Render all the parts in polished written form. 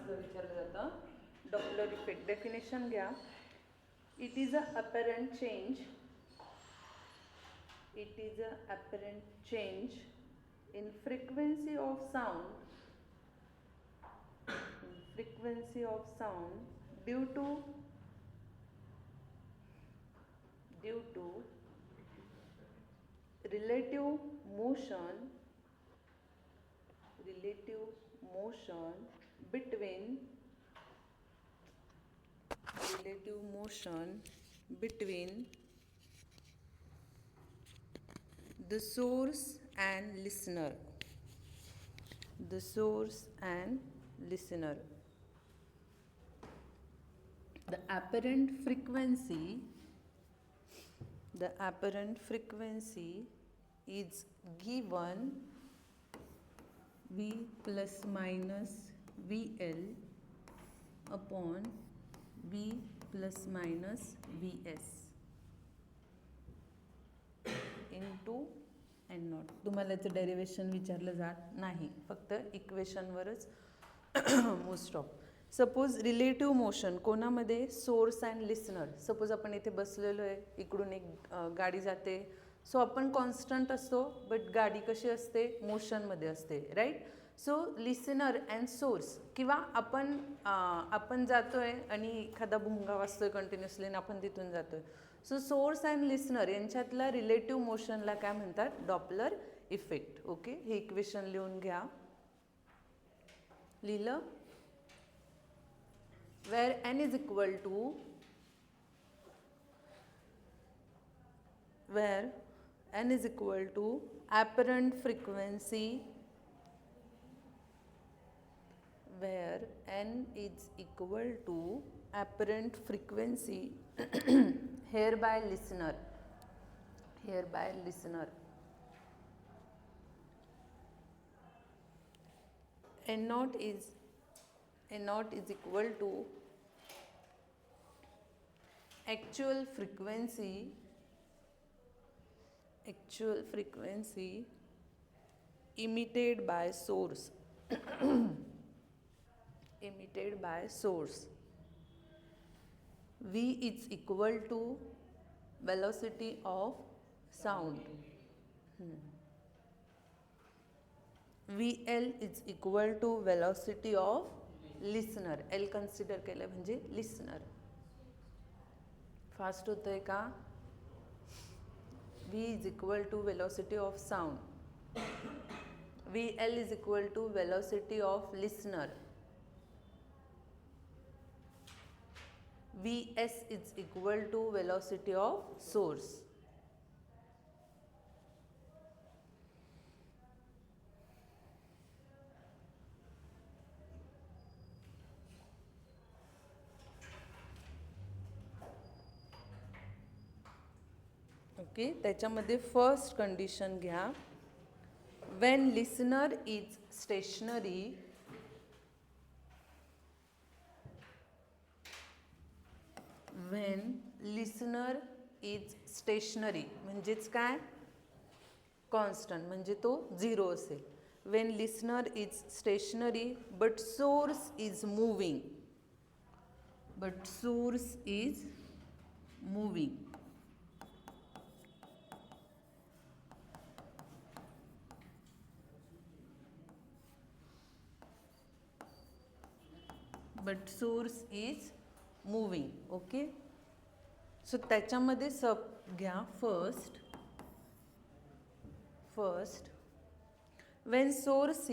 असं विचारलं जातं. डॉपलर इफेक्ट डेफिनेशन घ्या. It is a apparent change. It is a apparent change in frequency of sound due to relative motion between the source and listener. The apparent frequency is given V plus minus VL upon V plus minus VS into n naught. तुम्हाला याचं derivation विचारलं जात नाही, फक्त इक्वेशनवरच most of. Suppose relative motion कोणामध्ये? Source and listener. Suppose आपण इथे बसलेलो आहे, इकडून एक गाडी जाते, सो आपण कॉन्स्टंट असतो, बट गाडी कशी असते? मोशनमध्ये असते, right. So listener and source, किंवा आपण जातोय आणि एखादा भुंगा वाजतोय कंटिन्युअसली आणि आपण तिथून जातोय. सो सोर्स अँड लिसनर यांच्यातला रिलेटिव्ह मोशनला काय म्हणतात? Doppler effect. ओके, हे इक्वेशन लिहून घ्या. लिहिलं? Where n is equal to apparent frequency, where n is equal to apparent frequency hereby listener. n naught is equal to actual frequency emitted by source. V is equal to velocity of sound. VL is equal to velocity of listener. L consider केलं म्हणजे listener. Fast होतंय का? V is equal to velocity of sound. VL is equal to velocity of listener. Vs is equal to velocity of source. Okay, त्याच्यामध्ये first condition घ्या. When listener is stationary, म्हणजेच काय? Constant, म्हणजे तो 0 असेल. Wien listener is stationary but source is moving. Okay, so त्याच्यामध्ये सब घ्या. First when source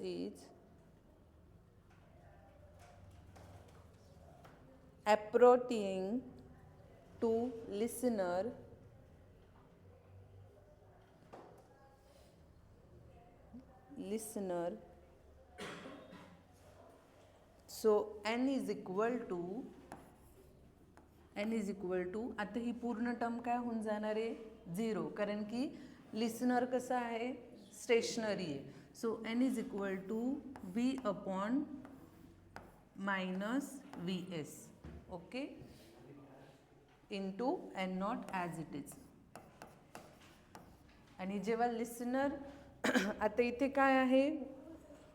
is approaching to listener, so n is equal to आता ही पूर्ण टर्म काय होऊन जाणार आहे? 0, कारण की लिसनर कसा आहे? स्टेशनरी आहे. So n is equal to V upon minus Vs. Okay, into n naught as it is. आणि जेव्हा लिसनर आता इथे काय आहे,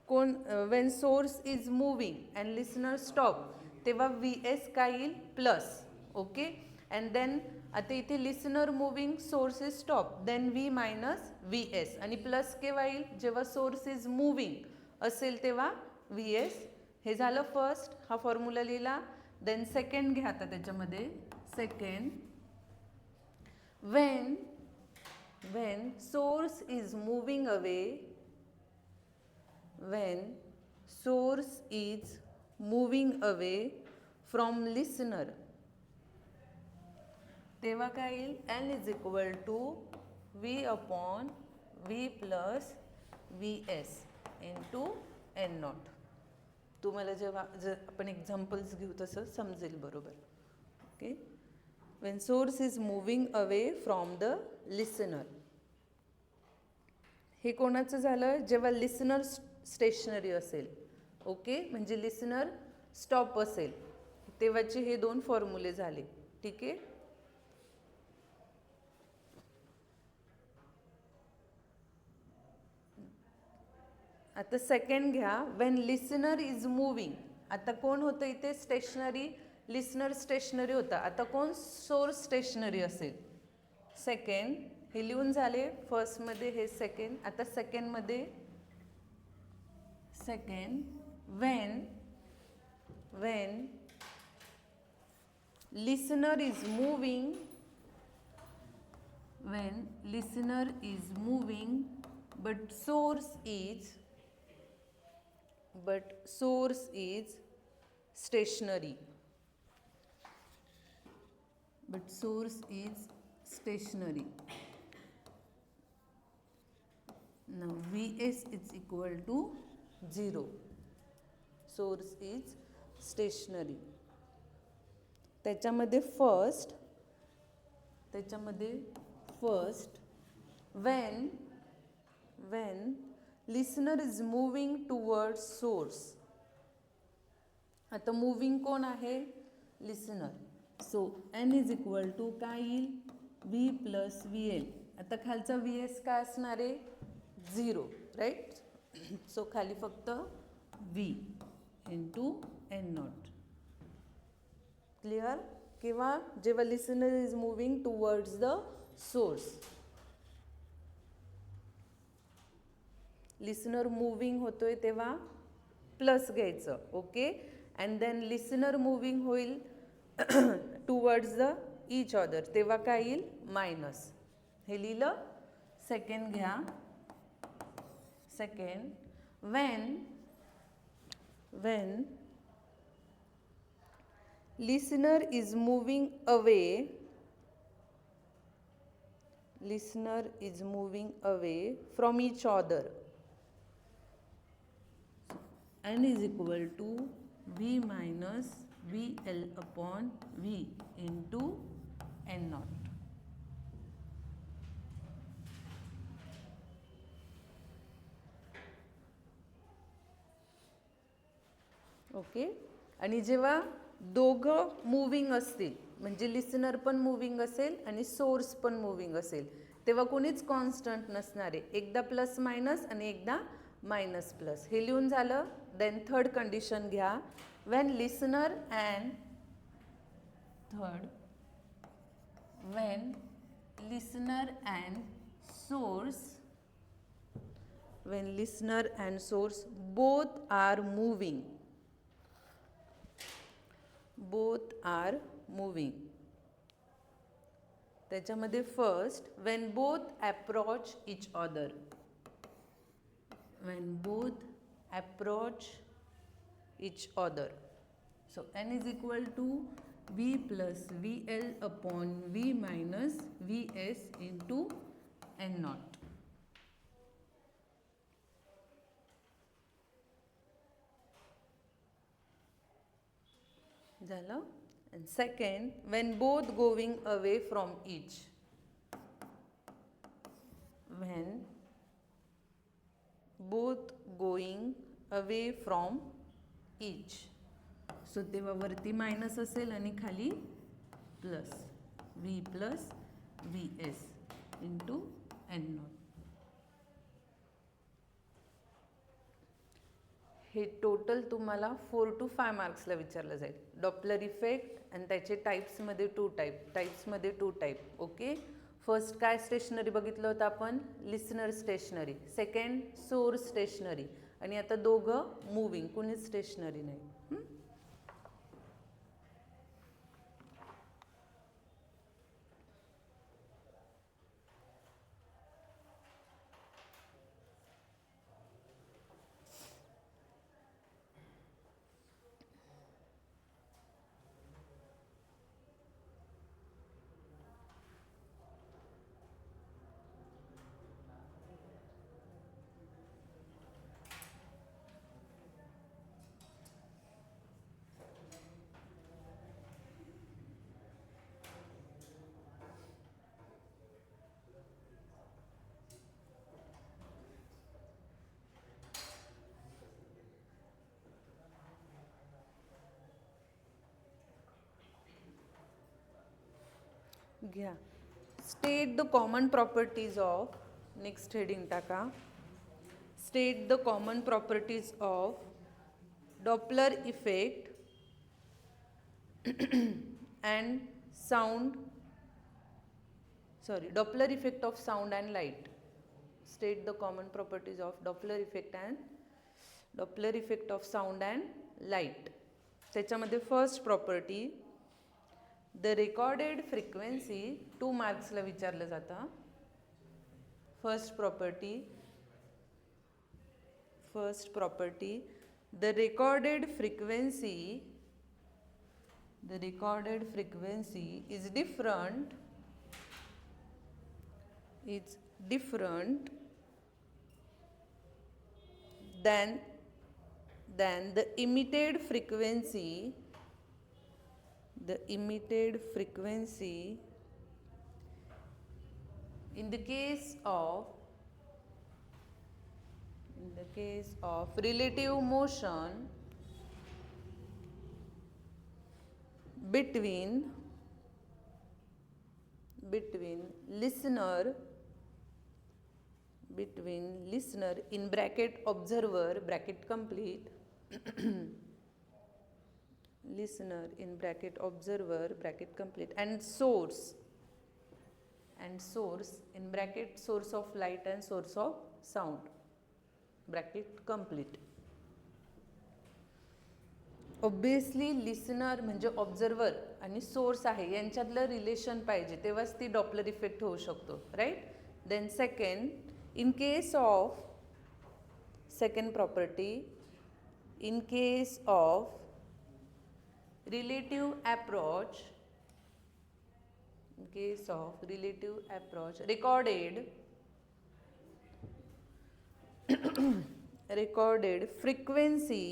कोण when source is moving and listener stop, तेव्हा व्ही एस काय येईल प्लस. ओके, अँड देन आता इथे listener moving, source is stop, then v minus V s. आणि प्लस केव्हा येईल, जेव्हा सोर्स इज मूविंग असेल तेव्हा व्ही एस. हे झालं फर्स्ट, हा फॉर्म्युला लिहिला. देन सेकंड घ्या आता त्याच्यामध्ये. Second, when source is moving away, when source is moving away from listener, तेव्हा काय येईल, n is equal to v upon v plus vs into n naught. तुम्हाला जेव्हा आपण एक्झाम्पल्स घेऊ तसं समजेल बरोबर. Okay, when source is moving away from the listener. हे कोणाचं झालं, जेव्हा लिसनर स्टेशनरी असेल. ओके, म्हणजे लिसनर स्टॉप असेल तेव्हाचे हे दोन फॉर्म्युले झाले. ठीक आहे. आता सेकंड घ्या, वेन लिसनर इज मूविंग. आता कोण होतं इथे स्टेशनरी, लिसनर स्टेशनरी होता. आता कोण सोर्स स्टेशनरी असेल. सेकंड, हे लिहून झाले फर्स्टमध्ये, हे सेकंड. आता सेकंडमध्ये, second, when listener is moving, when listener is moving but source is stationary, now vs is equal to 0. source is stationary. त्याच्यामध्ये first when listener is moving towards source. आता moving कोण आहे, listener. So n is equal to काय येईल, v plus V L. आता खालचा V s काय असणार आहे, 0, राईट. सो खाली फक्त v into n naught. Clear. किंवा जेव्हा listener is moving towards the source, listener moving होतोय तेव्हा प्लस घ्यायचं. Okay, and then listener moving होईल टुवर्ड्स द इच अदर, तेव्हा काय येईल, मायनस. हे लिहिलं. सेकंड घ्या. Second, when listener is moving away from each other, n is equal to v minus vl upon v into n naught. Okay, आणि जेव्हा दोघं मूविंग असतील, म्हणजे लिसनर पण मूविंग असेल आणि सोर्स पण मूविंग असेल, तेव्हा कोणीच कॉन्स्टंट नसणार आहे. एकदा प्लस मायनस आणि एकदा मायनस प्लस. हे लिहून झालं. देन थर्ड कंडिशन घ्या. When listener and source both are moving. त्याच्यामध्ये first, when both approach each other. So n is equal to v plus vl upon v minus vs into n naught. झालं. And second, when both going away from each. When both going away from each. So तेव्हा वरती minus असेल आणि खाली plus, v plus V S into n not. हे total तुम्हाला 4 to 5 मार्क्सला विचारलं जाईल. डॉपलर इफेक्ट आणि त्याचे टाईप्समध्ये 2 टाईप. ओके. फर्स्ट काय स्टेशनरी बघितलं होतं आपण? Listener stationary. Second source stationary. आणि आता दोघं मूविंग, कुणीच स्टेशनरी नाही. घ्या. State the common properties of, next heading टाका. State the common properties of Doppler effect and sound, Doppler effect of sound and light. State the common properties of Doppler effect of sound and light. त्याच्यामध्ये first property, the recorded frequency, 2 मार्क्सला विचारलं जातं. First property, the recorded frequency is different than the emitted frequency in the case of relative motion between listener in bracket observer bracket complete listener in bracket observer bracket complete and source in bracket source of light and source of sound bracket complete. Obviously listener म्हणजे observer आणि source आहे यांच्यातलं relation पाहिजे, तेव्हाच ती Doppler effect होऊ शकतो, right. Then second, in case of second property, in case of relative approach, recorded frequency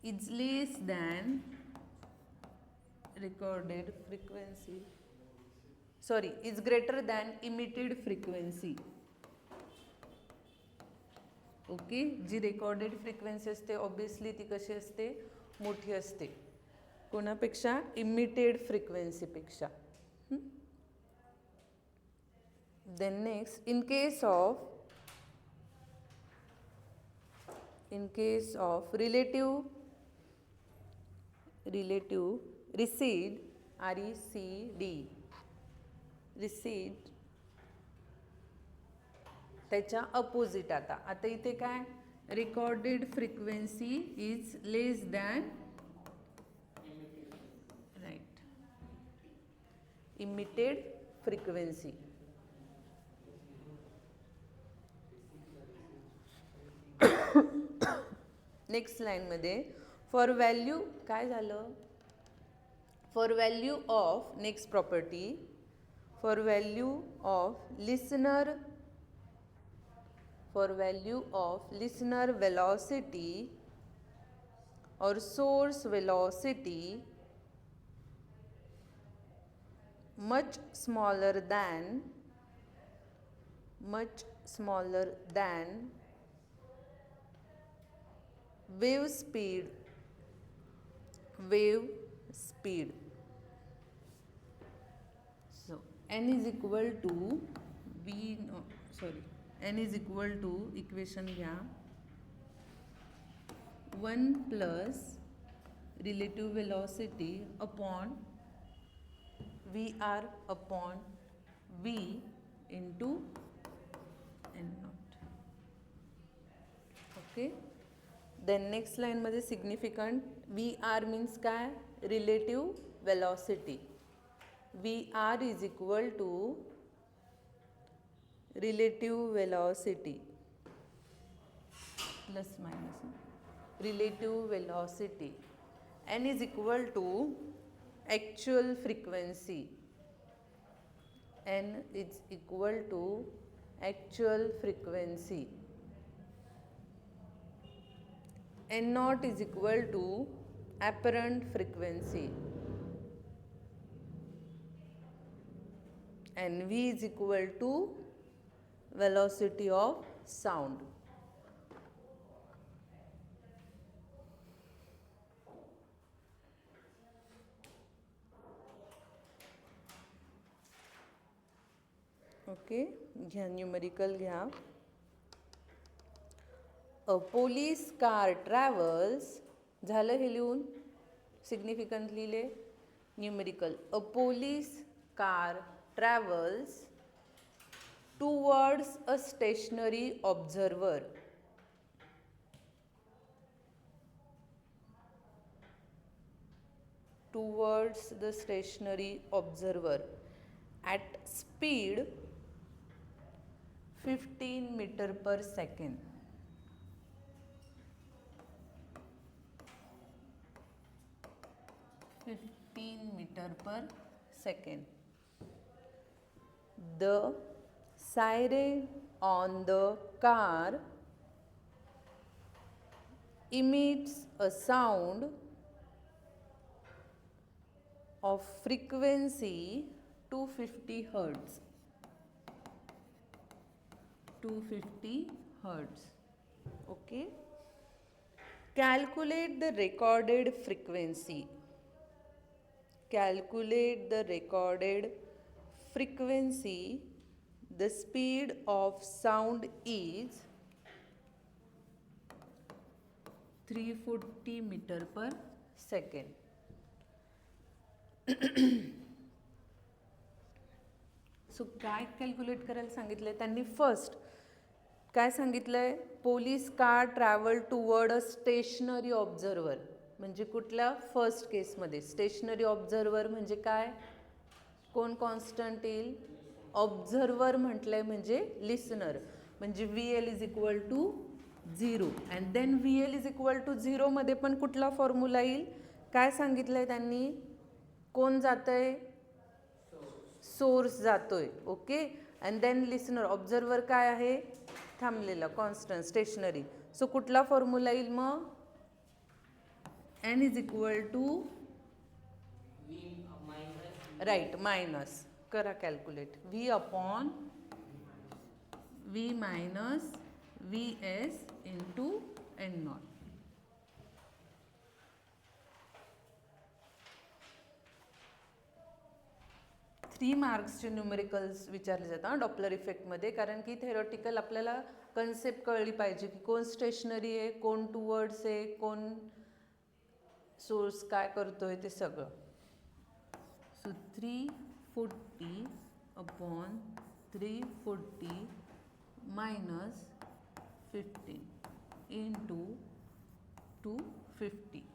is less than is greater than emitted frequency. Okay. जी रेकॉर्डेड फ्रिक्वेन्सी असते ऑब्वियसली ती कशी असते? मोठी असते. कोणापेक्षा? इमिटेड फ्रिक्वेन्सीपेक्षा. Then next, in case of relative recede, recede, त्याच्या अपोजिट. आता इथे काय? Recorded frequency is less than right emitted frequency. Next लाईनमध्ये फॉर व्हॅल्यू काय झालं? For value of, next property, for value of listener velocity or source velocity much smaller than wave speed. So n is equal to n is equal to equation घ्या 1 plus relative velocity upon v r upon v into N not. Okay. Then next लाईनमध्ये significant v r means काय relative velocity. V r is equal to relative velocity plus minus relative velocity. N is equal to actual frequency. n is equal to actual frequency. n naught is equal to apparent frequency. and v is equal to velocity of sound. Okay. घ्या numerical घ्या. अ police car travels झालं हे लिहून significant लिहिले. Numerical a police car travels towards a stationary observer. Towards the stationary observer at speed 15 meter per second. meter per second. The siren on the car emits a sound of frequency 250 hertz. 250 hertz. Okay. Calculate the recorded frequency. Calculate the recorded frequency. The speed of sound is 340 meter per second. So काय calculate करायला सांगितलं आहे त्यांनी. First काय सांगितलं आहे police car travel toward अ stationary observer. म्हणजे कुठल्या फर्स्ट केसमध्ये स्टेशनरी ऑब्झर्वर म्हणजे काय कोण कॉन्स्टंट येईल ऑब्झर्वर म्हटलं आहे म्हणजे लिसनर. म्हणजे V L is equal to 0 and then V L is equal to 0मध्ये पण कुठला फॉर्म्युला येईल काय सांगितलं आहे त्यांनी कोण जातं आहे सोर्स जातोय. Okay. And then listener observer काय आहे थांबलेला कॉन्स्टंट स्टेशनरी. सो कुठला फॉर्म्युला येईल मग n is equal to right minus करा calculate V upon V minus V S into N naught. Three मार्क्सचे न्यूमेरिकल्स विचारले जातात डॉपलर इफेक्टमध्ये. कारण की थेरॉटिकल आपल्याला कन्सेप्ट कळली पाहिजे की कोण स्टेशनरी आहे कोण टुवर्ड्स आहे कोण सोर्स काय करतोय ते सगळं. So 340 upon 340 minus 15 into 250.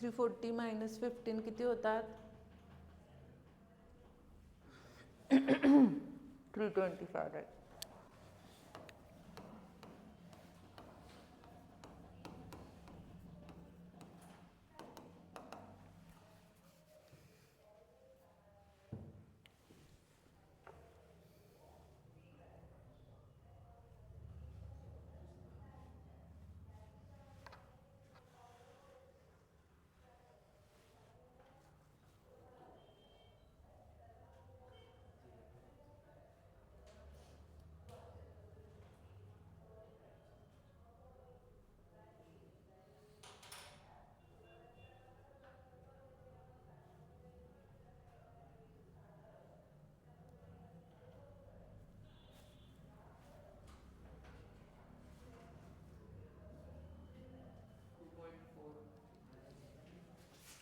-340 - 15 किती होतात 325 राईट.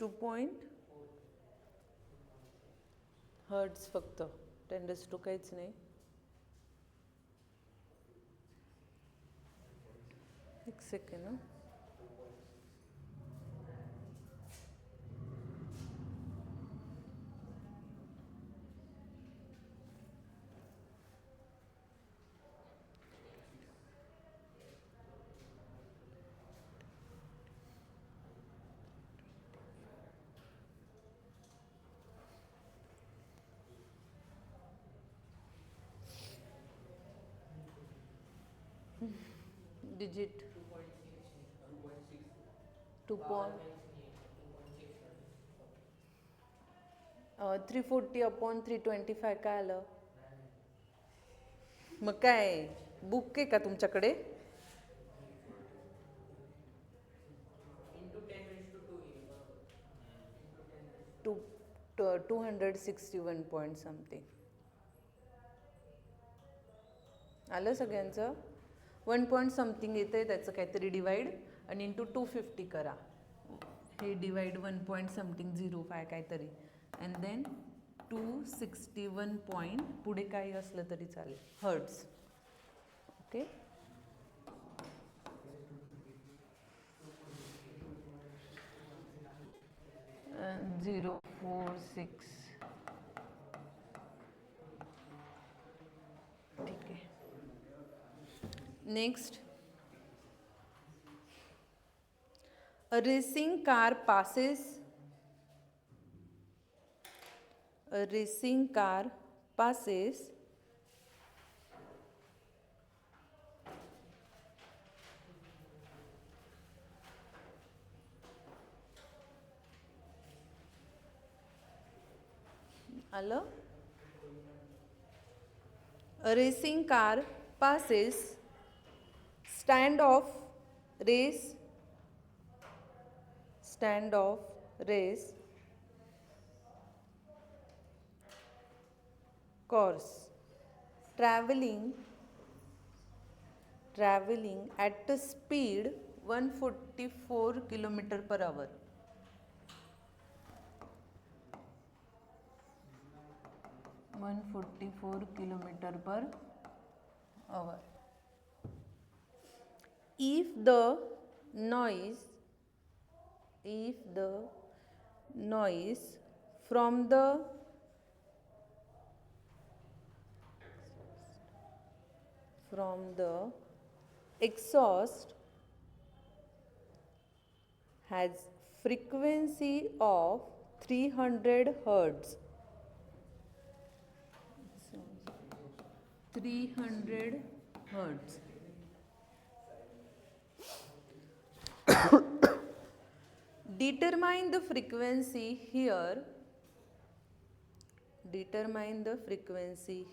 2 हर्ट्स फक्त 10⁻² काहीच नाही. एक सेकंड ना. डिजिट 340/325 काय आलं? मग काय बुक आहे का तुमच्याकडे? 261 पॉईंट समथिंग आलं सगळ्यांचं. 1 पॉईंट समथिंग येतं आहे, त्याचं काहीतरी डिवाइड आणि इंटू 250 करा. हे डिवाइड 1 पॉईंट समथिंग 05 काहीतरी अँड देन 261 पॉईंट पुढे काही असलं तरी चालेल हर्ट्स. ओके. and 046 ठीक आहे. Next, a racing car passes आलं. A racing car passes stand of race course traveling at a speed 144 km/h. If the noise from the exhaust has frequency of 300 Hz. 300 Hz. Determine the frequency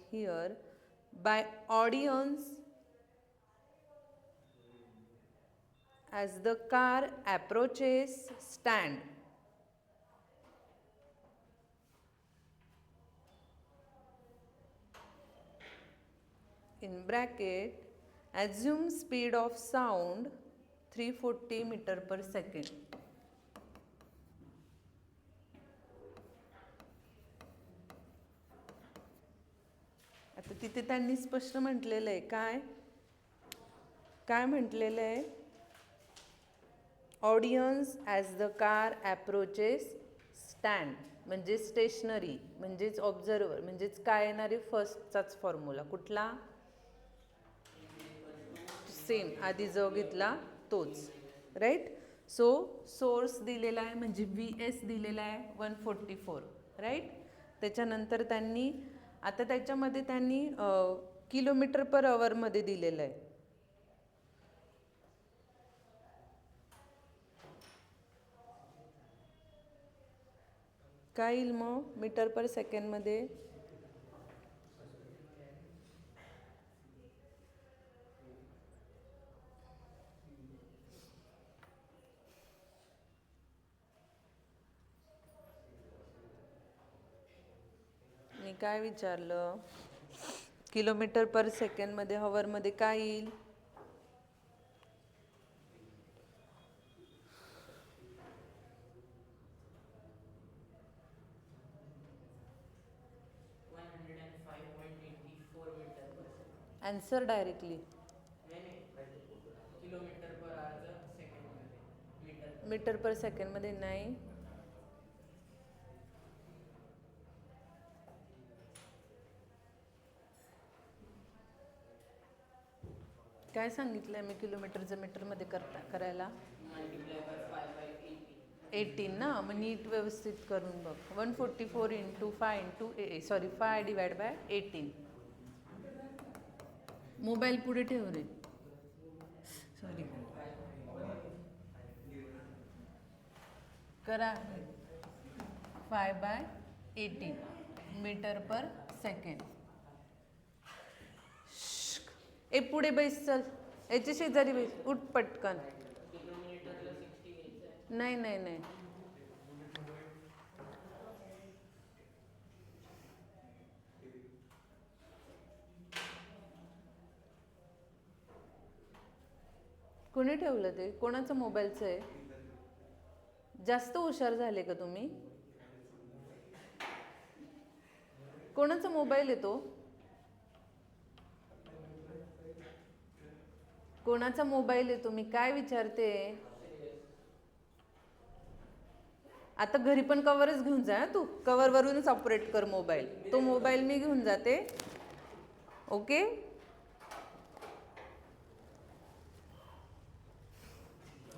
here by audience as the car approaches stand. In bracket, assume speed of sound 340 m/s. आता तिथे त्यांनी स्पष्ट म्हटलेलं आहे. काय म्हटलेलं आहे? Audience as the car approaches stand म्हणजे स्टेशनरी म्हणजेच ऑब्झर्वर म्हणजेच काय येणार आहे? फर्स्टचाच फॉर्म्युला कुठला? सेम आधी जो घेतला तोच. राईट. सो सोर्स दिलेला आहे म्हणजे VS दिलेला आहे 144. राईट. त्याच्यानंतर त्यांनी आता त्याच्यामध्ये त्यांनी km/h मध्ये दिलेलं आहे. काय येईल मग मीटर/सेकंड मध्ये? मी काय विचारलं? km/s मध्ये हवरमध्ये काय येईल? Answer directly. Kilometre per hour सेकंडमध्ये. मीटर पर सेकंडमध्ये नाही. काय सांगितलंय मी किलोमीटरचं मीटरमध्ये करायला? Multiply by 5/18. 18 ना. मग नीट व्यवस्थित करून बघ. 144 into 5 into 5 divide by 18. Mobile पुढे ठेव रे. सॉरी. करा 5/18 मीटर पर सेकंड. पुढे बैस चल. याच्या शेजारी बैस. उठ पटकन. किलोमीटरला 60 घ्यायचं. नाही नाही नाही. कोणी ठेवलं ते? कोणाचं मोबाईलचं आहे? जास्त हुशार झाले का तुम्ही? कोणाचा मोबाईल आहे तो? कोणाचा मोबाईल आहे? तुम्ही काय विचारते? आता घरी पण कवरच घेऊन जा. तू कवरवरूनच ऑपरेट कर मोबाईल. तो मोबाईल मी घेऊन जाते. ओके.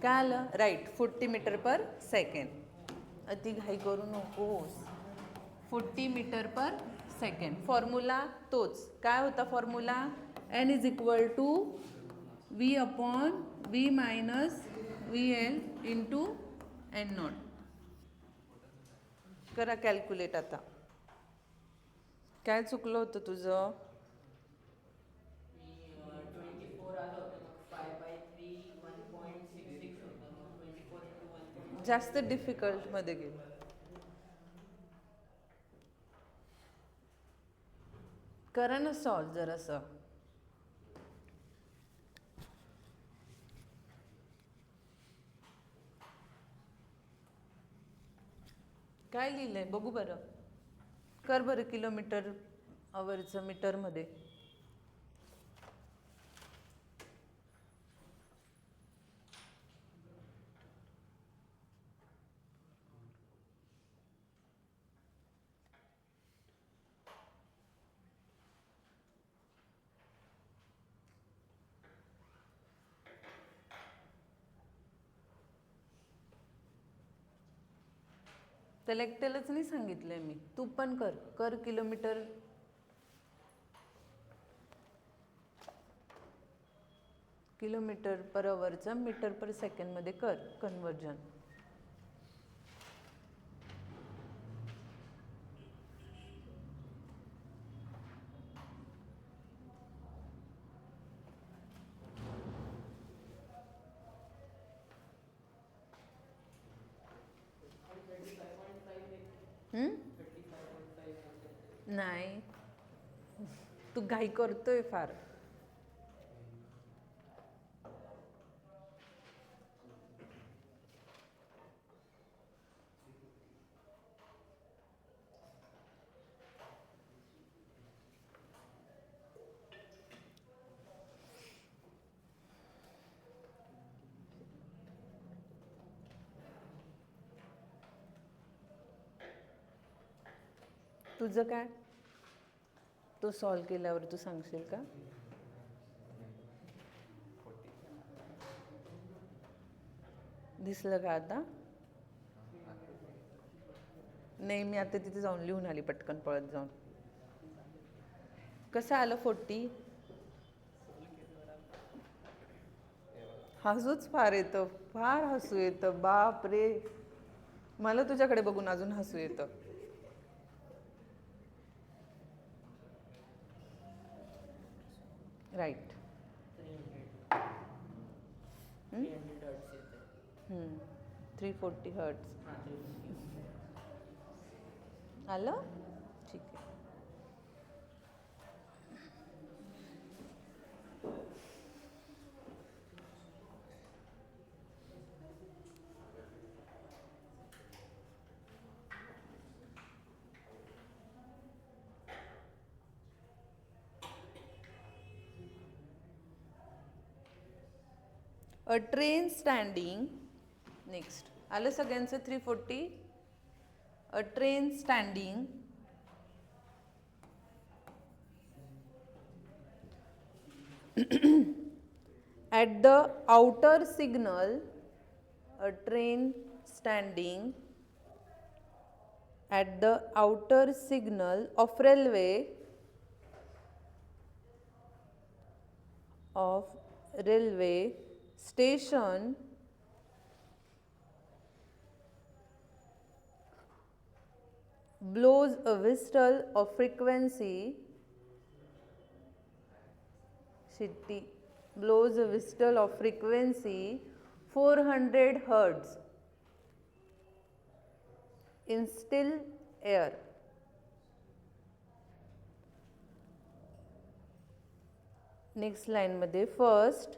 काय आलं? राईट. 40 metre per second. अति घाई करू नकोस. 40 मीटर पर सेकंड. फॉर्म्युला तोच. काय होता formula? n is equal to v upon v minus VL into n nought. करा कॅल्क्युलेट आता. काय चुकलं होतं तुझं? 24 आलं होतं. मग 5/3 1.66 होतं. मग 24 इंटू 1. जास्त डिफिकल्टमध्ये गेलं. करा ना सॉल्व जरासं. काय लिहिलंय बघू बरं. कर बरं किलोमीटर अवरचं मीटरमध्ये. त्याला एकट्यालाच नाही सांगितलंय मी. तू पण कर किलोमीटर. किलोमीटर पर अवरचं मीटर पर सेकंडमध्ये कर कन्वर्जन. नाही. तू घाई करतोय फार. तुझं काय? तो सॉल्व केल्यावर तू सांगशील का? दिसलं का आता? नाही, मी आता तिथे जाऊन लिहून आली पटकन पळत जाऊन. कसं आलं 40? हसूच फार येतं. फार हसू येतं. बाप रे. मला तुझ्याकडे बघून अजून हसू येतं. राईट. 340 हर्ट्स. आलं? ठीक आहे. अ ट्रेन स्टँडिंग, नेक्स्ट आलं सगळ्यांचं 340. अ train standing at the outer signal, a train standing at the outer signal of railway station blows a whistle of frequency, Shitti blows a whistle of frequency 400 hertz in still air. Next line मध्ये first,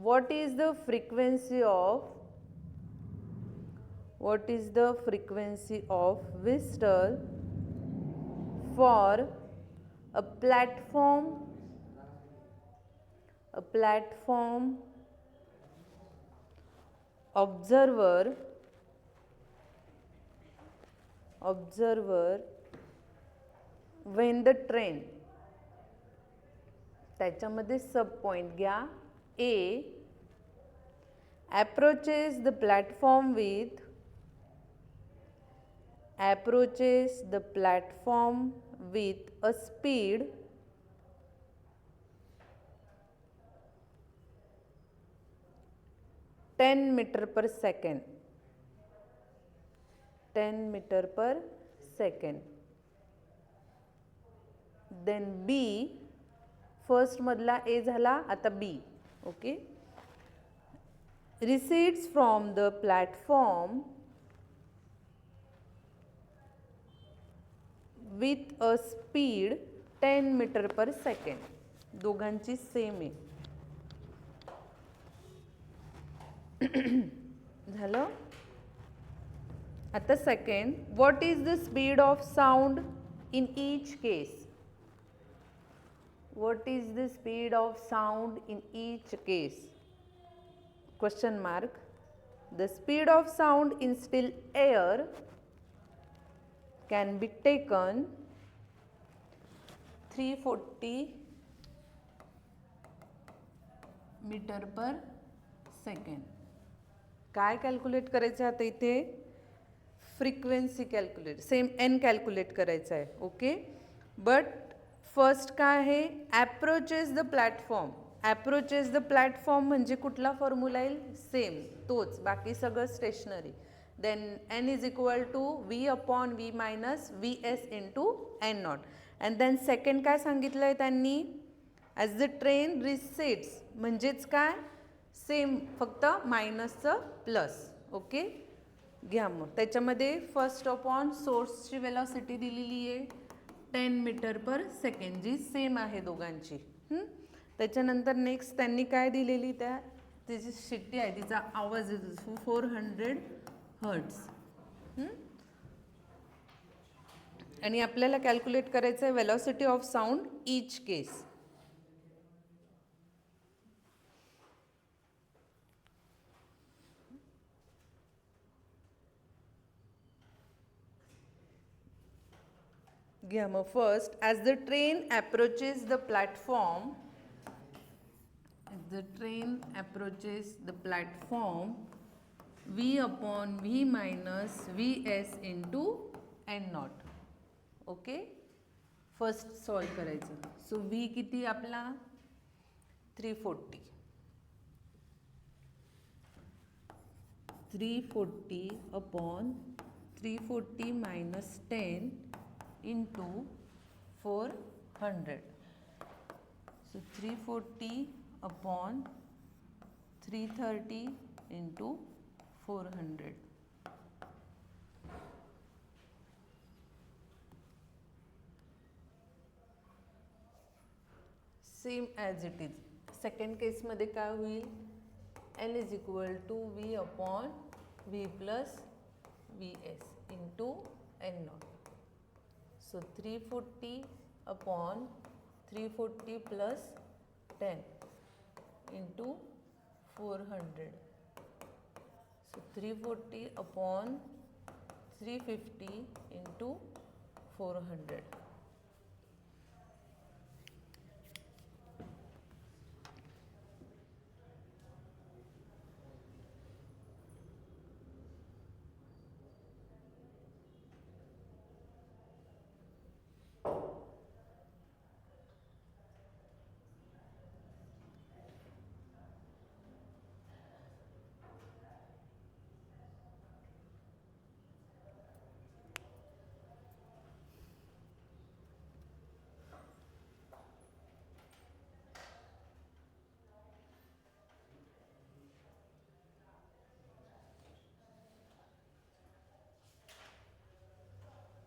what is the frequency of whistle for a platform observer when the train, त्याच्यामध्ये सब point घ्या A approaches the platform with a speed ten meter per second. Then B, first मधला A झाला, आता B. Okay, recedes from the platform with a speed 10 meter per second. दोघांची same आहे. झालं. आता second, what is the speed of sound in each case? What is the speed of sound in each case? Question mark. The speed of sound in still air can be taken 340 meter per second. काय calculate करायचं आता इथे? Frequency calculate, same N calculate करायचं आहे. Okay, but first काय आहे? Approaches the platform. Approaches the platform म्हणजे कुठला फॉर्म्युला येईल? सेम तोच, बाकी सगळं stationary. Then N is equal to V upon V minus V S into N nought. And then second काय सांगितलं आहे त्यांनी? ॲज द ट्रेन रिसेट्स, म्हणजेच काय? सेम, फक्त मायनसचं प्लस. ओके, घ्या मग. त्याच्यामध्ये फर्स्ट अपॉन सोर्सची वेलॉसिटी दिलेली आहे 10 मीटर पर सेकंड, जी सेम आहे दोघांची. त्याच्यानंतर नेक्स्ट त्यांनी काय दिलेली? त्याची शिट्टी आहे, तिचा आवाज येतो 400 हर्ट्स. आणि आपल्याला कॅल्क्युलेट करायचं आहे velocity of sound each case. घ्या मग. First, as the train approaches the platform, V upon V minus V S into N not. Okay, first solve करायचं. सो व्ही किती आपला? 340. 340 upon 340 minus 10 into 400. So 340 upon 330 into 400. Same as it is. Second केसमध्ये काय होईल? N is equal to V upon V plus Vs into N naught. So 340 upon 340 plus 10 into 400. So 340 upon 350 into 400.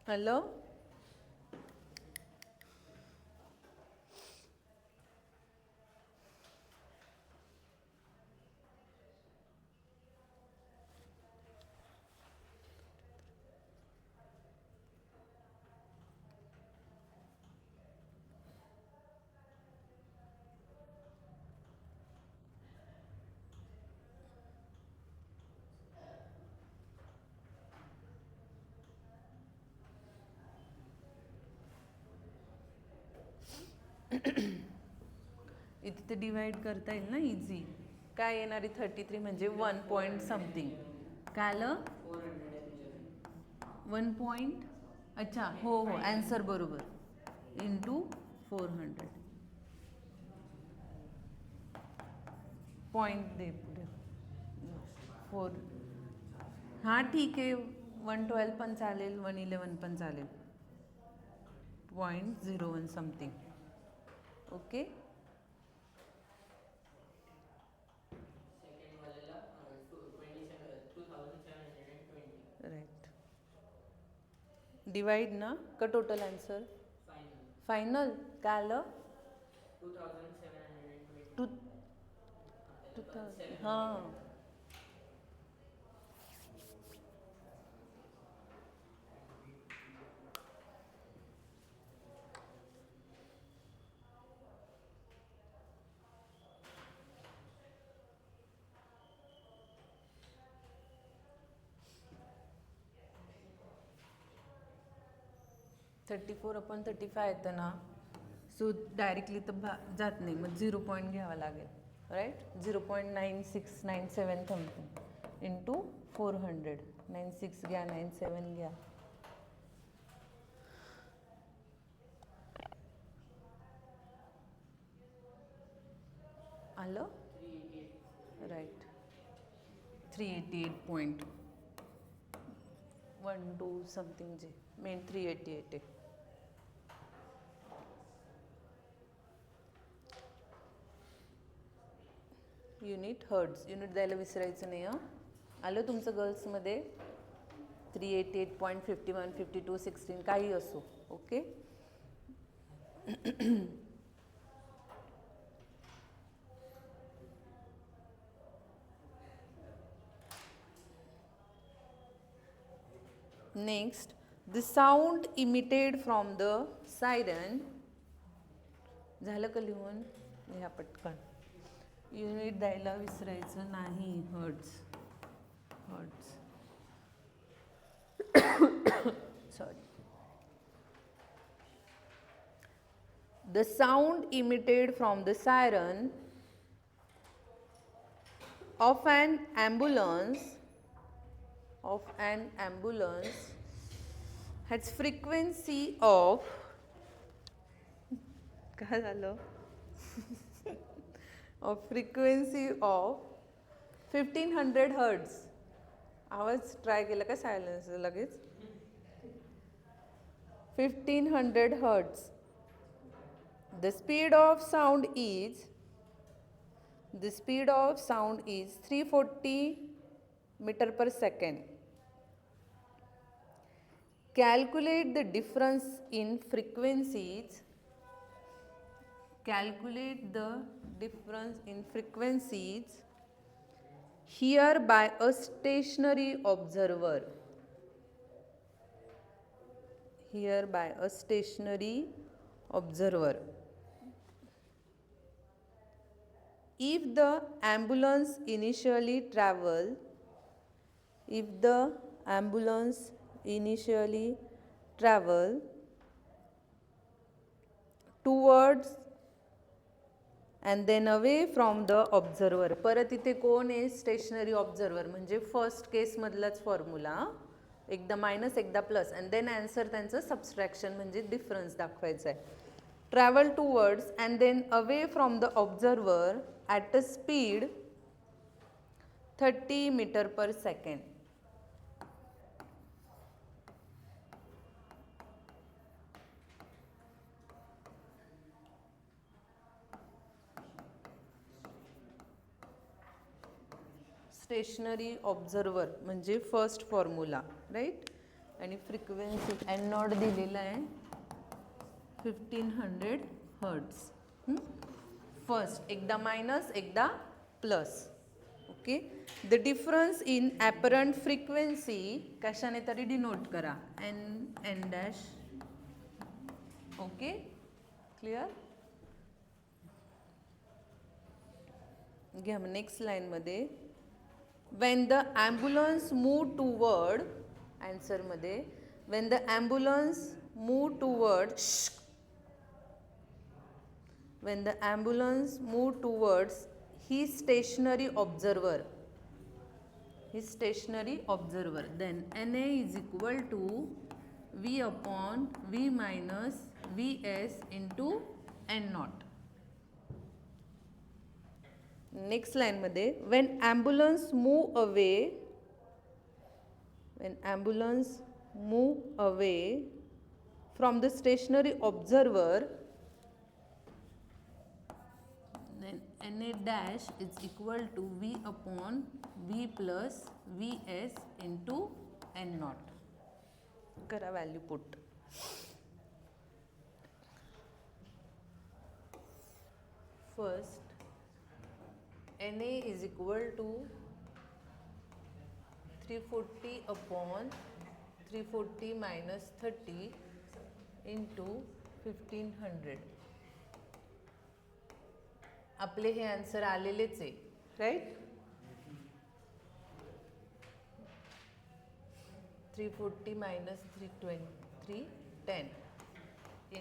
Hello? इथे ते divide करता येईल ना easy. काय येणार आहे 33 म्हणजे 1 पॉईंट समथिंग. काय आलं? 1 पॉईंट. अच्छा हो हो ॲन्सर बरोबर. इंटू 400. पॉईंट दे पुढे 4. हां ठीक आहे 112 पण चालेल 111 पण चालेल. 0.01 समथिंग. ओके. सेकंड वाल्याला 2720. राईट. डिवाइड ना का टोटल आन्सर? फायनल फायनल काय आलं? 2720. 2000 हां. (34/35) येतं ना. सो डायरेक्टली तर जात नाही मग 0 पॉईंट घ्यावा लागेल. राईट. 0.9697 something into 400. 96 घ्या 97 घ्या. आलं? 388. राईट. 388.12 समथिंग जे मेन 388 आहे. Unit hertz. युनिट द्यायला विसरायचं नाही हां. आलं तुमचं गर्ल्समध्ये? 388.51 52 16 काही असो. Okay. Next, the sound emitted from the siren. झालं का लिहून? लिहा पटकन. युनिट द्यायला विसरायचं नाही. Hertz. Hertz. Sorry. The sound emitted from the siren of an ambulance has frequency of काय झालं? of frequency of 1500 hertz. आवाज ट्राय केला का सायलेन्स लगेच? 1500 hertz. The speed of sound is 340 meter per second. Calculate the difference in frequencies. Calculate the difference in frequencies here by a stationary observer. Here by a stationary observer. if the ambulance initially travel towards and then away from the observer. परत इथे कोण आहे? Stationary observer, म्हणजे first केसमधलाच formula, एकदा minus एकदा plus, and then answer त्यांचं subtraction म्हणजे डिफरन्स दाखवायचा आहे. Travel towards and then away from the observer at a speed 30 metre per second. Stationary observer म्हणजे फर्स्ट फॉर्म्युला, राईट. आणि फ्रिक्वेन्सी एन नॉट दिलेला आहे 1500 हर्ट्स. फर्स्ट एकदा मायनस एकदा plus. Okay. The difference in apparent frequency कशाने तरी denote करा, N dash. Okay, clear. घ्या मग नेक्स्ट लाईनमध्ये, when the ambulance move toward, answer मध्ये when the ambulance move towards his stationary observer, then NA is equal to V upon V minus Vs into N naught. Next लाईनमध्ये, when ambulance move away from the stationary observer, then NA dash is equal to V upon V plus Vs into N naught. करा value put. First NA is equal to 340 upon 340 minus 30 into 1500. आपले हे answer आलेलेच आहे, right. 340 minus 310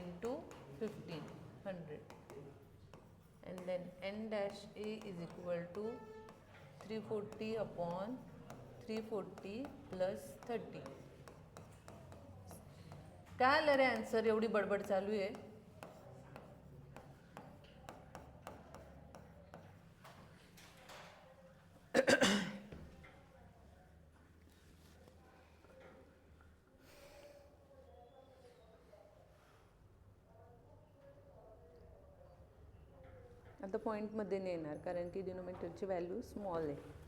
into 1500. And then N dash A is equal to 340 upon 340 plus 30. काय आलं रे answer? एवढी बडबड चालू आहे. आता पॉईंटमध्ये नाही येणार कारण की डिनोमिनेटरची व्हॅल्यू स्मॉल आहे.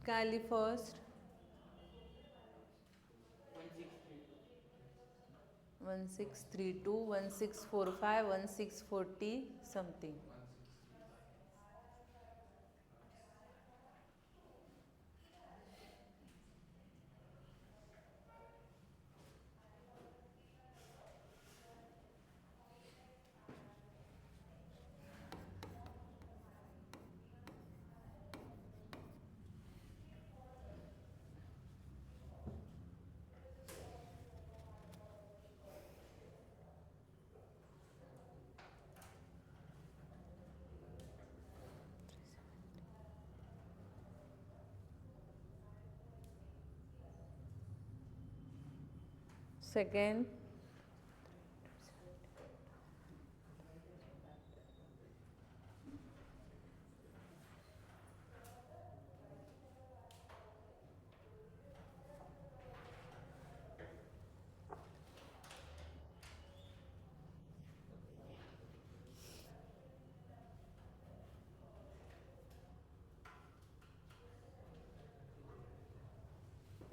काय आली फर्स्ट? 1632, 1645, 1640 समथिंग. सेकंड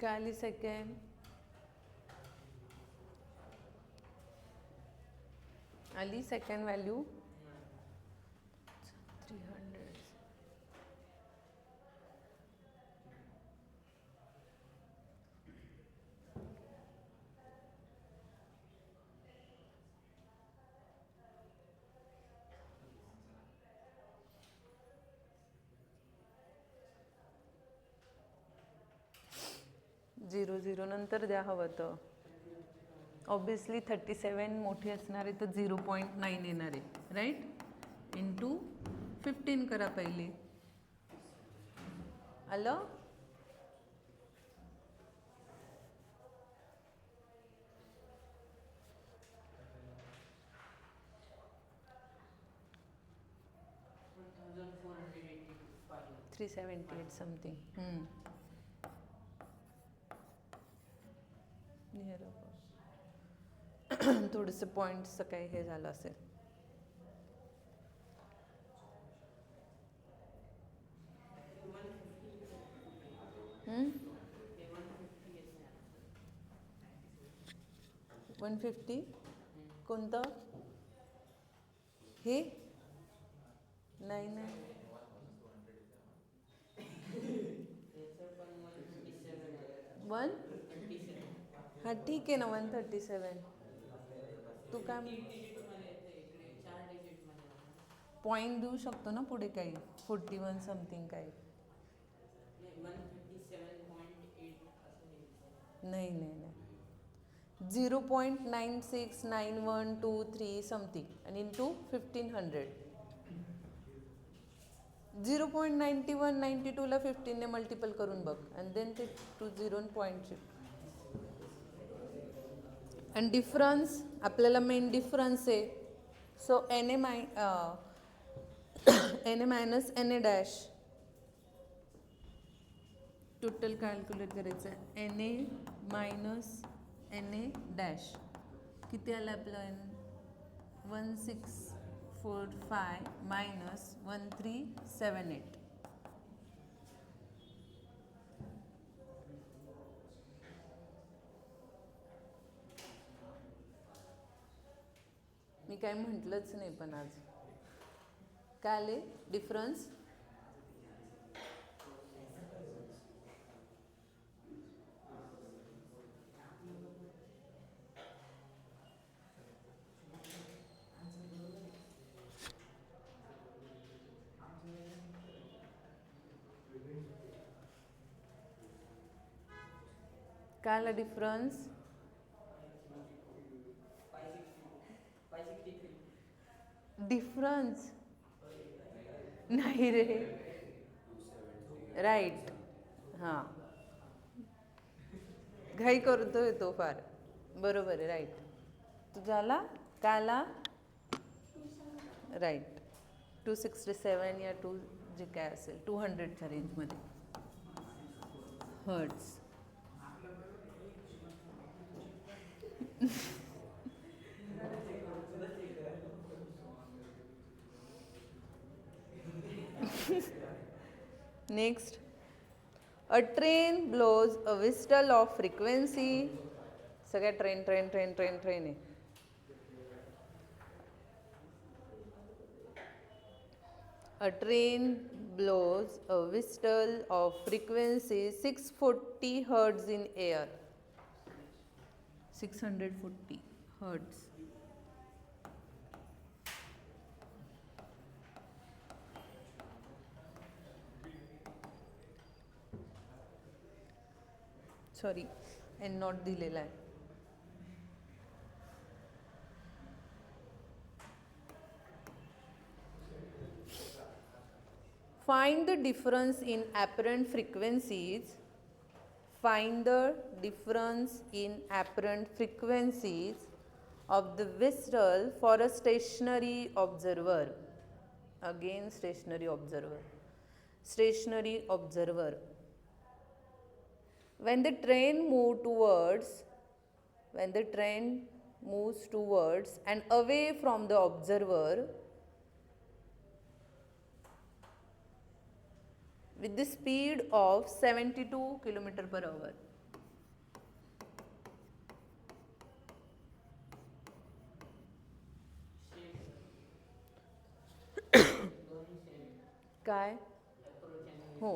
काय आली सेकंड? आली सेकंड व्हॅल्यू 300. झिरो झिरो नंतर द्या हवं तर. ऑब्विसली 37 मोठी असणार आहे तर 0.9 येणार आहे, राईट. इंटू 15 करा पहिले. आलं? Three 378 something. थोडंसं पॉईंटचं काही हे झालं असेल. हम्म? 150 कोणतं? हे नाही नाही. वन हा ठीक आहे ना, 137. तू काय पॉईंट देऊ शकतो ना पुढे काही 41 समथिंग काही. नाही नाही नाही. 0.969123 समथिंग आणि इंटू 1500. 0.9192ला 15ने मल्टिपल करून बघ आणि देन ते टू 0.6. आणि डिफरन्स आपल्याला मेन डिफरन्स आहे. So N A minus N A dash. Total calculate करायचं आहे. N A minus N A dash किती आलं आपलं? 1645 मायनस 1378. मी काय म्हटलंच नाही पण आज. काय आले डिफरन्स? काय आला डिफरन्स? 563. डिफरन्स नाही रे. राईट. हां, घाई करतोय तो फार. बरोबर आहे, राईट. तुझा आला काय आला? राईट. 267 या 2 जे काय असेल 200च्या रेंजमध्ये hertz. Next. A train blows a whistle of frequency. सगळ्या train train train train train आहे. A train blows a whistle of frequency 640 hertz in air. 640 hertz. Sorry, N nought दिलेला आहे. Find the difference in apparent frequencies. Find the difference in apparent frequencies of the whistle for a stationary observer. Again, stationary observer. Stationary observer. When the train moves towards and away from the observer with the speed of 72 km/h. काय approach आणि हो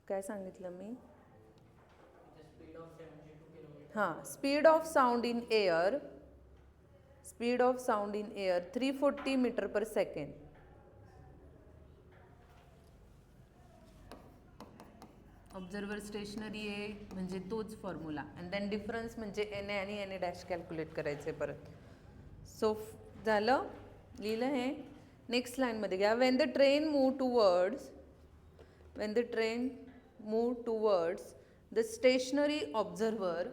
काय सांगितलं मी speed of 72 kilometre हां speed of sound in air 340 metre per second. Observer stationary आहे म्हणजे तोच फॉर्म्युला अँड देन डिफरन्स म्हणजे एन ए आणि एन ए डॅश कॅल्क्युलेट करायचे परत. सो झालं लिहिलं हे. नेक्स्ट लाईनमध्ये घ्या. When the train move towards the stationary observer,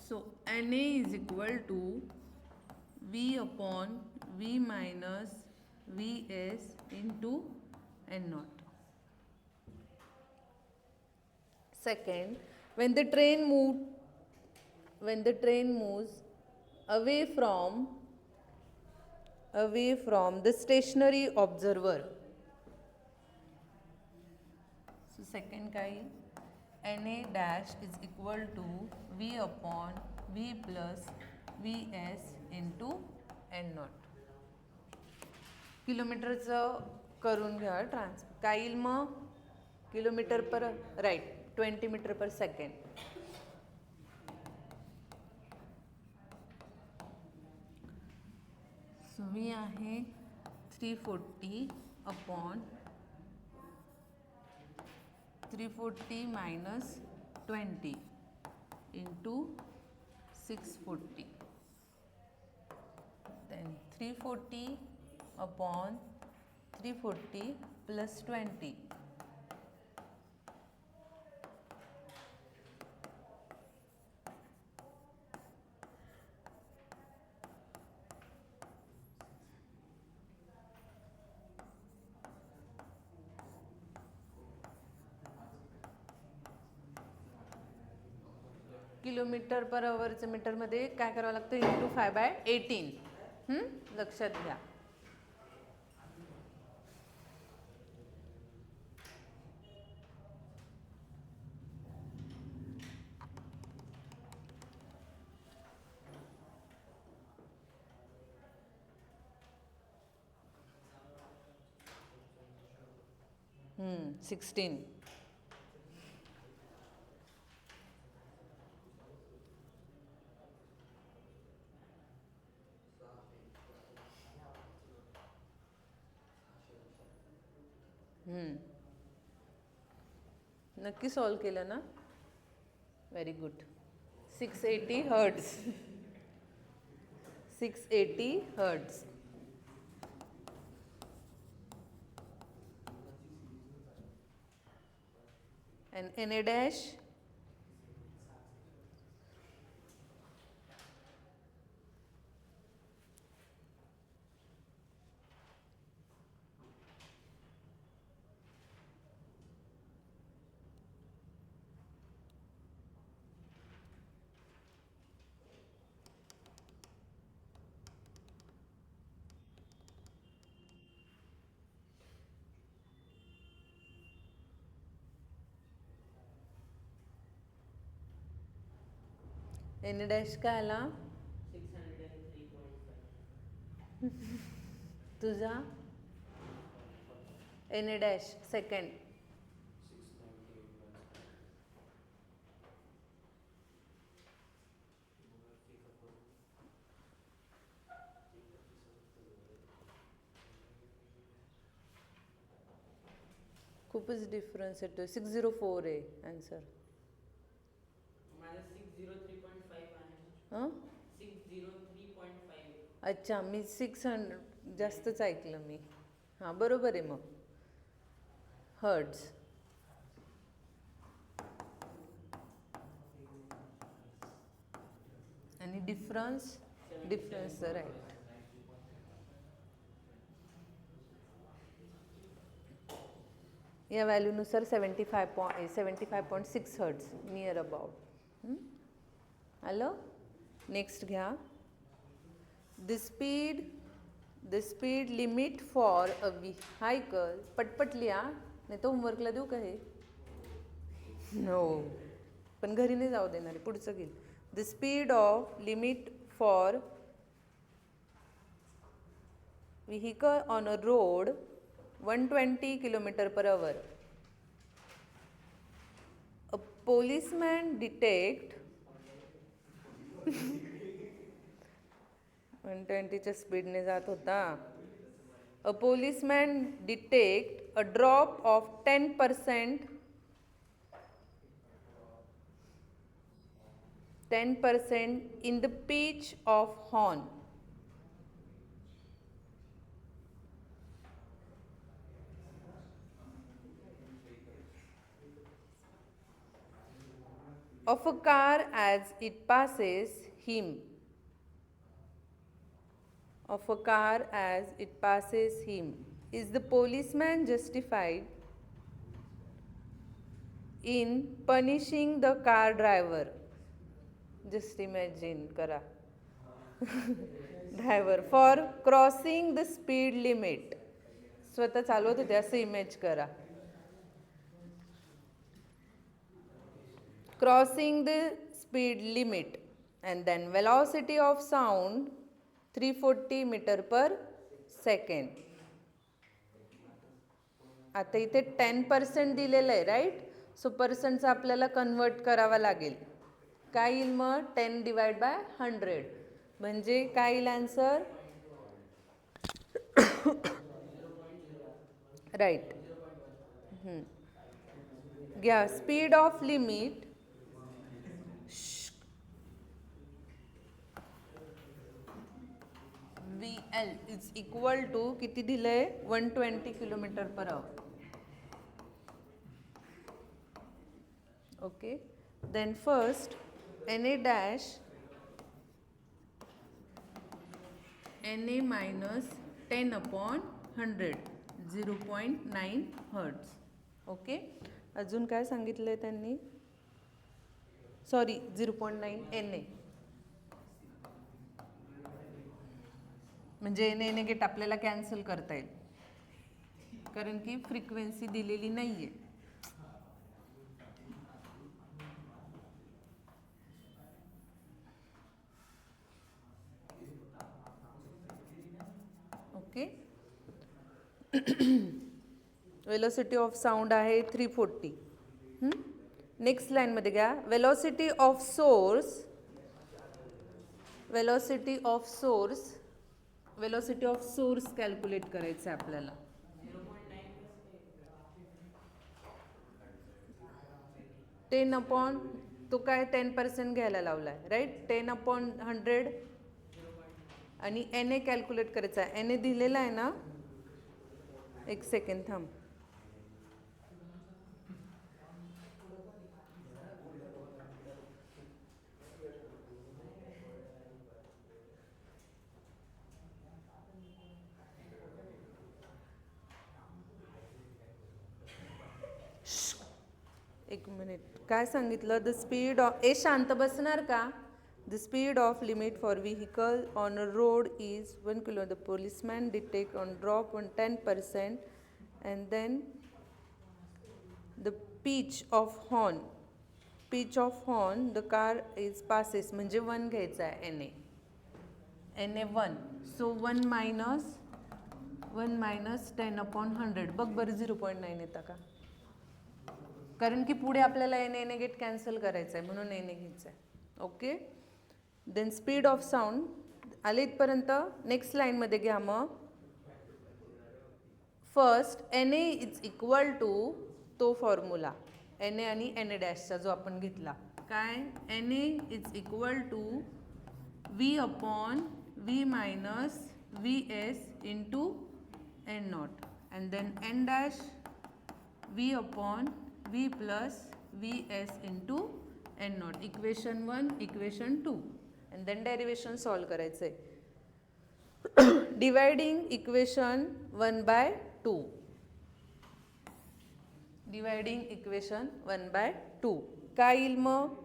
so N A is equal to V upon V minus Vs into N naught. Second, when the train moves away from the stationary observer, so second काय Na dash is equal to V upon V plus Vs into N naught. किलोमीटरचं करून घ्या काय येईल मग kilometre per right 20 metre per second. So V आहे 340 upon 340 minus 20 into 640. Then 340 upon 340 plus 20. किलोमीटर पर अवरचं मीटरमध्ये काय करावं लागतं इंटू 5/18. लक्षात घ्या. हम्म 16. नक्की सॉल्व केलं ना. Very good. 680 hertz. 680 hertz. and Na dash Na dash काय आला 603.5. तुझा Na dash सेकंड 698. खूपच डिफरन्स येतो. 604 आहे आन्सर. माझं 603.5 आहे. हां 603.5. अच्छा मी 600 जास्तच ऐकलं मी. हां बरोबर आहे मग हर्ट्ज. आणि डिफरन्स राईट. या व्हॅल्यूनुसार 75.6 हर्ट्ज नियर अबाउट. आलं. नेक्स्ट घ्या. The speed limit for a vehicle. पटपट लिहा नाही तर होमवर्कला देऊ का हे. नो पण घरी नाही जाऊ देणार. पुढचं घेईल. The speed of limit for vehicle on a road 120 km/h. A policeman detect 120च्या स्पीडने जात होता. A policeman detect a drop of 10% 10% in the pitch of horn. Of a car as it passes him. Of a car as it passes him. Is the policeman justified in punishing the car driver? Just imagine kara. Driver for crossing the speed limit. स्वतः चालवत होते असं image करा. Crossing the speed limit and then velocity of sound 340 meter per second. आता इथे 10% दिलेलं आहे right. So पर्सेंटचा आपल्याला कन्वर्ट करावा लागेल. काय येईल मग 10 डिवाइड बाय 100 म्हणजे काय येईल आन्सर राईट. घ्या speed of limit VL is equal to किती दिलंय 120 km/h. Okay then first NA dash NA minus 10/100 0.9 Hz. Okay अजून काय सांगितलंय त्यांनी सॉरी 0.9 NA म्हणजे NA गेट आपल्याला कॅन्सल करता येईल कारण की फ्रिक्वेन्सी दिलेली नाहीये. ओके वेलोसिटी ऑफ साऊंड आहे 340. नेक्स्ट लाईनमध्ये घ्या वेलोसिटी ऑफ सोर्स कॅल्क्युलेट करायचं आहे आपल्याला. टेन अपॉन तो काय 10% घ्यायला लावलाय राईट. 10/100 आणि NA कॅल्क्युलेट करायचा आहे. NA दिलेला आहे ना एक सेकंड थांब. एक मिनिट काय सांगितलं द स्पीड ऑफ शांत बसणार का. The speed of limit for vehicle on a road is 1 km. The policeman detect on drop on 10% and then the pitch of horn the car is passes म्हणजे 1 घ्यायचा आहे NA 1. So 1 minus 10/100 बघ बरं 0.9 येतं का कारण की पुढे आपल्याला NA गेट कॅन्सल करायचं आहे म्हणून NA घ्यायचं आहे. Okay then speed of sound आले इथपर्यंत. नेक्स्ट लाईनमध्ये घ्या मग first NA is equal to तो फॉर्म्युला NA आणि NA डॅशचा जो आपण घेतला काय NA is equal to V/V minus VS into N0 and then N dash V/V plus VS into N0. Equation 1 equation 2 and then derivation solve करायचं आहे. Dividing equation 1/2 dividing equation 1/2 काय येईल मग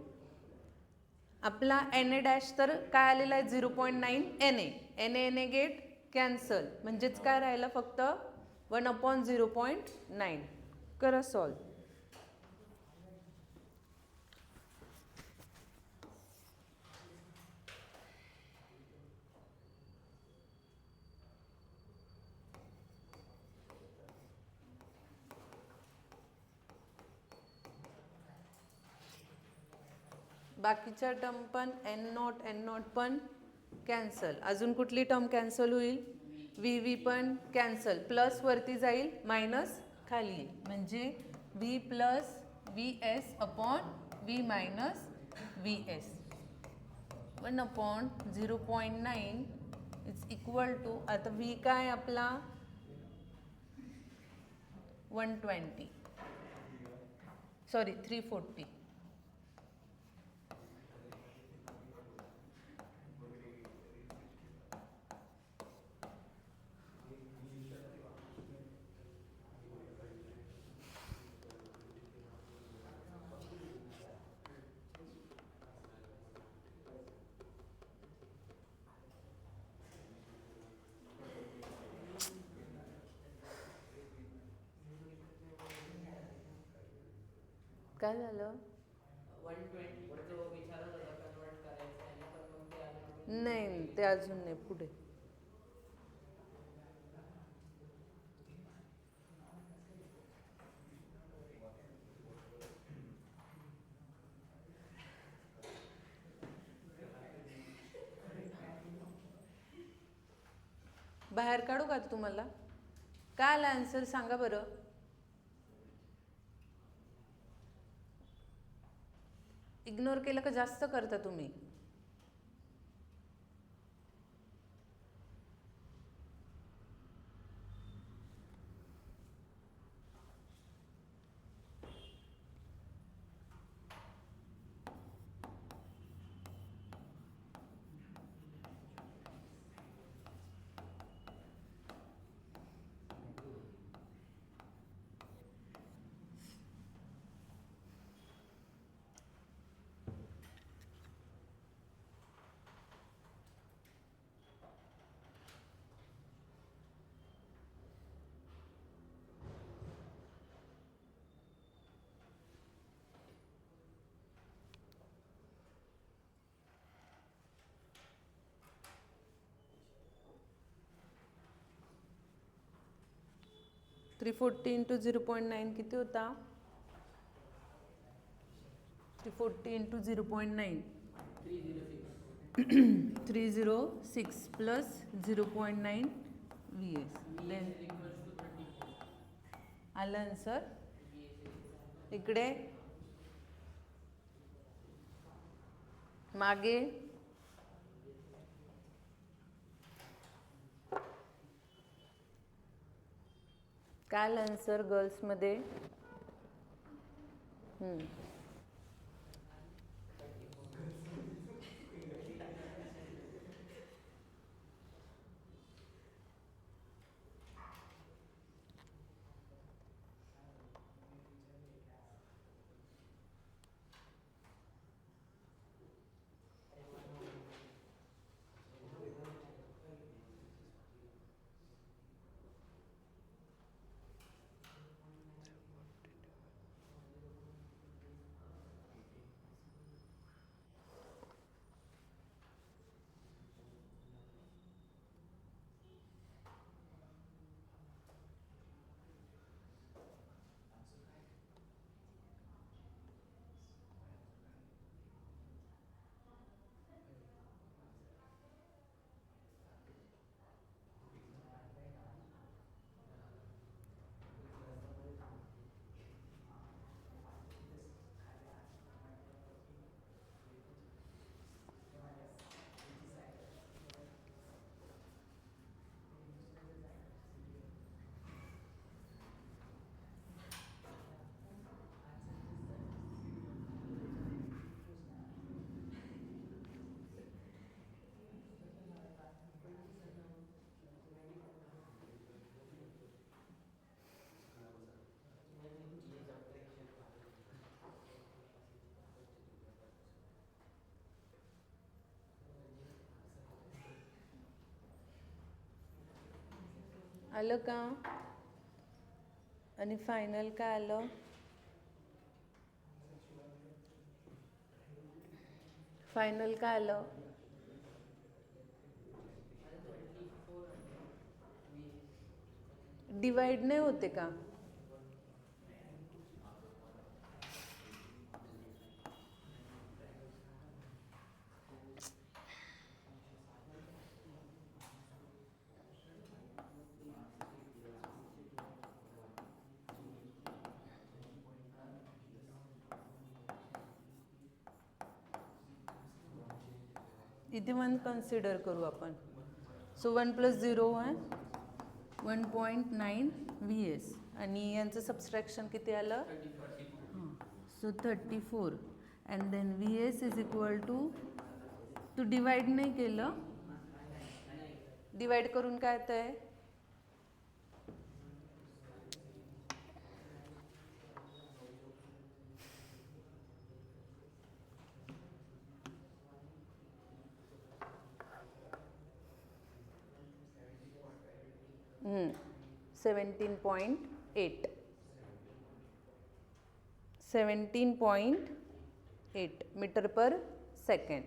आपला NA डॅश तर काय आलेला आहे 0.9 NA गेट कॅन्सल म्हणजेच काय राहिलं फक्त 1/0.9. करा सॉल्व. बाकीच्या टर्म पण एन नॉट पण कॅन्सल. अजून कुठली टर्म कॅन्सल होईल? व्ही व्ही पण कॅन्सल. प्लस वरती जाईल, मायनस खाली येईल. म्हणजे V plus V S upon V minus V S. 1/0.9 is equal to, आता व्ही काय आपला 120, सॉरी 340. काय झालं? 120 जो विचारत होता कन्वर्ट करायचं आहे ना, पण मग ते अजून नाही, ते अजून नाही, पुढे. बाहेर काढू का तुम्हाला? काय आला आन्सर सांगा बरं. इग्नोर केलं का जास्त करता तुम्ही? थ्री 40 इंटू 0.9 किती होता? 340 into 0.9 306 306 plus 0.9 V S. Then equals to 34. आलं आन्सर. इकडे मागे काय आन्सर गर्ल्समध्ये? आलं का? आणि फायनल काय आलं? फायनल काय आलं? डिवाइड नाही होते का? इथे 1 कन्सिडर करू आपण. सो 1 + 0 आहे 1.9 VS आणि यांचं सबस्ट्रॅक्शन किती आलं? हां, so 34 and then VS is equal to, तू डिवाइड नाही केलं, डिवाइड करून काय येतं आहे? हम्म, 17.8 मीटर पर सेकंड.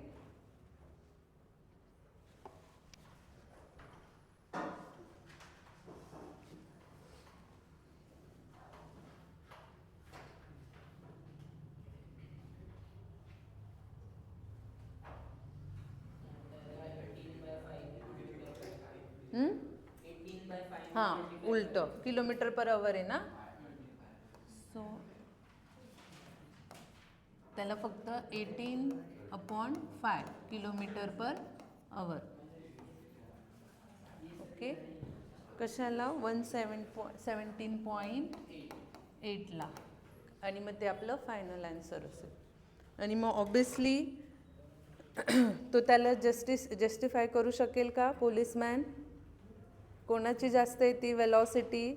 हां, उलट किलोमीटर पर आवर आहे ना. सो त्याला फक्त 18/5 किलोमीटर पर आवर. ओके, कशाला? 17.8ला. आणि मग ते आपलं फायनल आन्सर असेल. आणि मग ऑब्विसली तो त्याला जस्टिफाय करू शकेल का पोलिसमॅन? कोणाची जास्त आहे ती वेलॉसिटी? -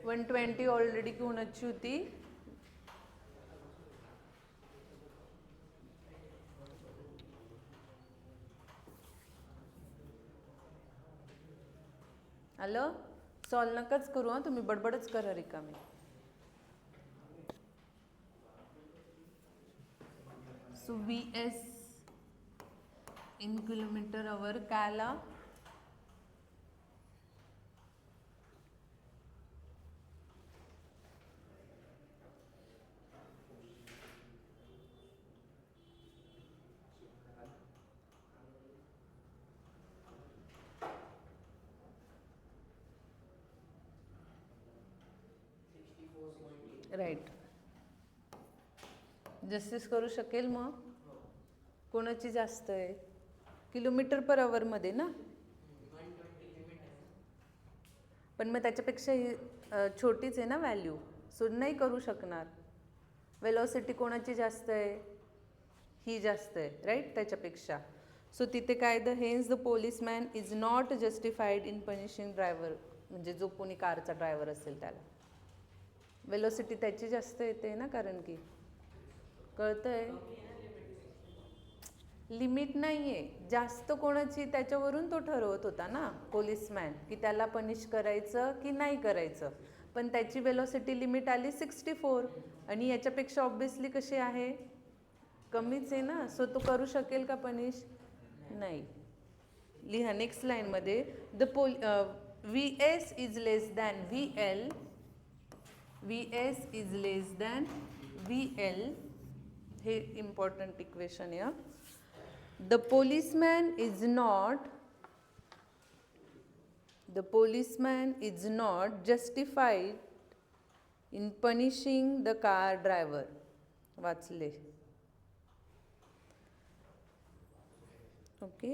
120 ऑलरेडी कोणाची होती? आलं? सॉल्व नकाच करू हां, तुम्ही बडबडच करा रिकामी. सो VS इन किलोमीटर आवर काय आला? राईट. जस्टिस करू शकेल मग? कोणाची जास्त आहे? किलोमीटर पर आवरमध्ये ना. पण मग त्याच्यापेक्षा ही छोटीच आहे ना व्हॅल्यू, सो नाही करू शकणार. वेलॉसिटी कोणाची जास्त आहे? ही जास्त आहे, राईट, त्याच्यापेक्षा. सो तिथे काय, the hence the policeman is not justified in punishing driver, म्हणजे जो कोणी कारचा ड्रायव्हर असेल त्याला. वेलॉसिटी त्याची जास्त येते ना, कारण की कळतंय लिमिट नाही आहे. जास्त कोणाची त्याच्यावरून तो ठरवत होता ना पोलिसमॅन, की त्याला पनिश करायचं की नाही करायचं. पण त्याची वेलॉसिटी लिमिट आली 64 आणि याच्यापेक्षा ऑब्विसली कशी आहे? कमीच आहे ना. सो तो करू शकेल का पनिश? नाही. लिहा नेक्स्ट लाईनमध्ये, the VS is less than VL, VS is less than VL, हे इम्पॉर्टंट इक्वेशन आहे. The policeman is not justified in punishing the car driver. वाचले. ओके.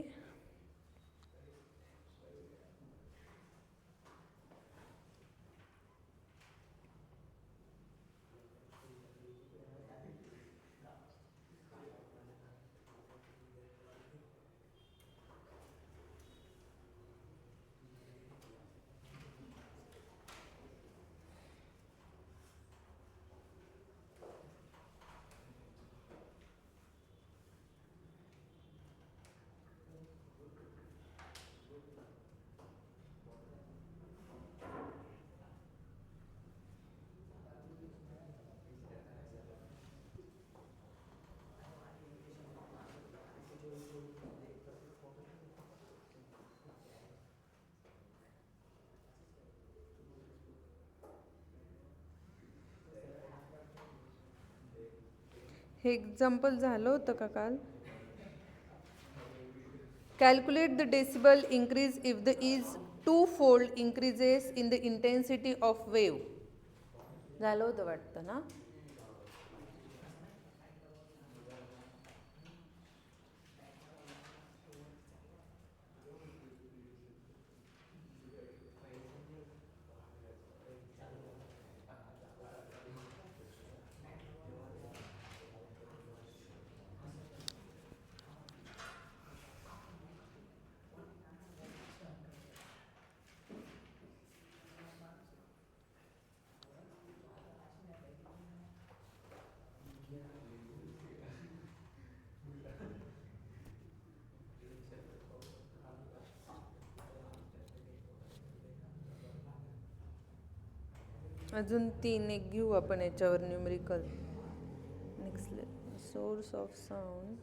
हे एक्झाम्पल झालं होतं का काल? Calculate the decibel increase if the is 2-fold increases in the intensity of wave. झालं होतं वाटतं ना. अजून 3 एक घेऊ आपण याच्यावर numerical. Next source of sound